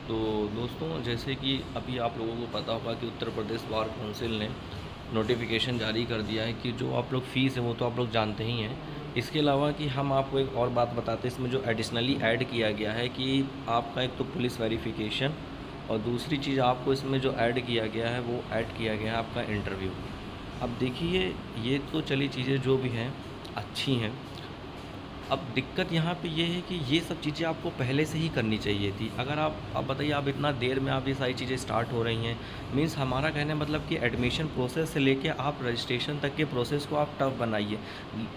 तो दोस्तों, जैसे कि अभी आप लोगों को पता होगा कि उत्तर प्रदेश बार काउंसिल ने नोटिफिकेशन जारी कर दिया है कि जो आप लोग फ़ीस है वो तो आप लोग जानते ही हैं। इसके अलावा कि हम आपको एक और बात बताते हैं, इसमें जो एडिशनली ऐड किया गया है कि आपका एक तो पुलिस वेरिफिकेशन, और दूसरी चीज़ आपको इसमें जो ऐड किया गया है वो ऐड किया गया है आपका इंटरव्यू। अब देखिए, ये तो चली चीज़ें जो भी हैं अच्छी हैं। अब दिक्कत यहाँ पे ये है कि ये सब चीज़ें आपको पहले से ही करनी चाहिए थी। अगर आप बताइए, आप इतना देर में आप ये सारी चीज़ें स्टार्ट हो रही हैं, मीन्स हमारा कहने मतलब कि एडमिशन प्रोसेस से लेके आप रजिस्ट्रेशन तक के प्रोसेस को आप टफ बनाइए।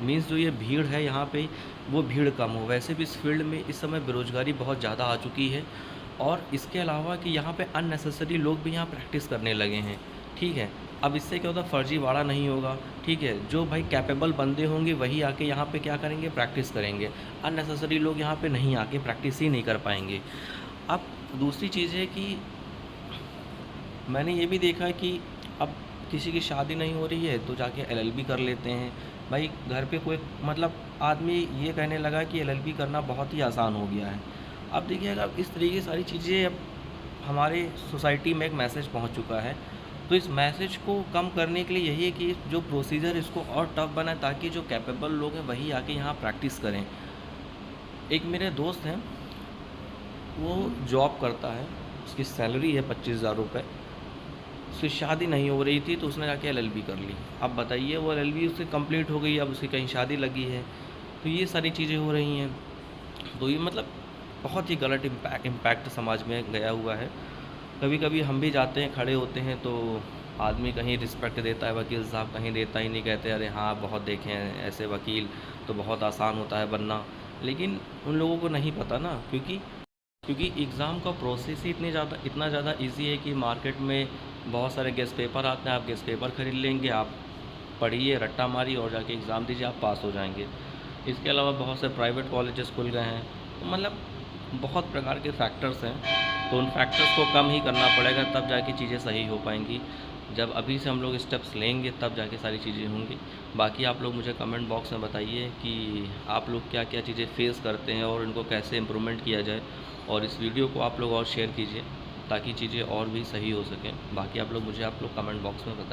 मीन्स जो ये भीड़ है यहाँ पे, वो भीड़ कम हो। वैसे भी इस फील्ड में इस समय बेरोज़गारी बहुत ज़्यादा आ चुकी है, और इसके अलावा कि यहाँ पे अननेसेसरी लोग भी यहाँ प्रैक्टिस करने लगे हैं। ठीक है, अब इससे क्या होता है, फर्जीवाड़ा नहीं होगा। ठीक है, जो भाई कैपेबल बंदे होंगे वही आके यहाँ पे क्या करेंगे, प्रैक्टिस करेंगे। अननेसेसरी लोग यहाँ पे नहीं आके प्रैक्टिस ही नहीं कर पाएंगे। अब दूसरी चीज़ है कि मैंने ये भी देखा है कि अब किसी की शादी नहीं हो रही है तो जाके एलएलबी कर लेते हैं। भाई घर पे कोई मतलब आदमी ये कहने लगा कि एलएलबी करना बहुत ही आसान हो गया है। अब देखिए, अगर इस तरीके की सारी चीज़ें अब हमारे सोसाइटी में एक मैसेज पहुंच चुका है, तो इस मैसेज को कम करने के लिए यही है कि जो प्रोसीजर इसको और टफ बनाए, ताकि जो कैपेबल लोग हैं वही आके यहाँ प्रैक्टिस करें। एक मेरे दोस्त हैं, वो जॉब करता है, उसकी सैलरी है 25,000 रुपये। उसकी शादी नहीं हो रही थी तो उसने जाके एलएलबी कर ली। अब बताइए, वो एलएलबी उसकी कंप्लीट हो गई, अब उसकी कहीं शादी लगी है। तो ये सारी चीज़ें हो रही हैं। तो ये मतलब बहुत ही गलत इम्पैक्ट समाज में गया हुआ है। कभी कभी हम भी जाते हैं, खड़े होते हैं, तो आदमी कहीं रिस्पेक्ट देता है, वकील साहब कहीं देता ही नहीं, कहते अरे हाँ बहुत देखे हैं ऐसे वकील, तो बहुत आसान होता है बनना। लेकिन उन लोगों को नहीं पता ना, क्योंकि एग्ज़ाम का प्रोसेस ही इतना ज़्यादा इजी है कि मार्केट में बहुत सारे गेस्ट पेपर आते हैं। आप गेस्ट पेपर ख़रीद लेंगे, आप पढ़िए, रट्टा मारिए और जाके एग्ज़ाम दीजिए, आप पास हो जाएंगे। इसके अलावा बहुत से प्राइवेट कॉलेजेस खुल गए हैं, तो मतलब बहुत प्रकार के फैक्टर्स हैं। तो उन फैक्टर्स को कम ही करना पड़ेगा, तब जाके चीज़ें सही हो पाएंगी। जब अभी से हम लोग स्टेप्स लेंगे तब जाके सारी चीज़ें होंगी। बाकी आप लोग मुझे कमेंट बॉक्स में बताइए कि आप लोग क्या क्या चीज़ें फेस करते हैं और इनको कैसे इम्प्रूवमेंट किया जाए, और इस वीडियो को आप लोग और शेयर कीजिए ताकि चीज़ें और भी सही हो सकें। बाकी आप लोग कमेंट बॉक्स में बताइए।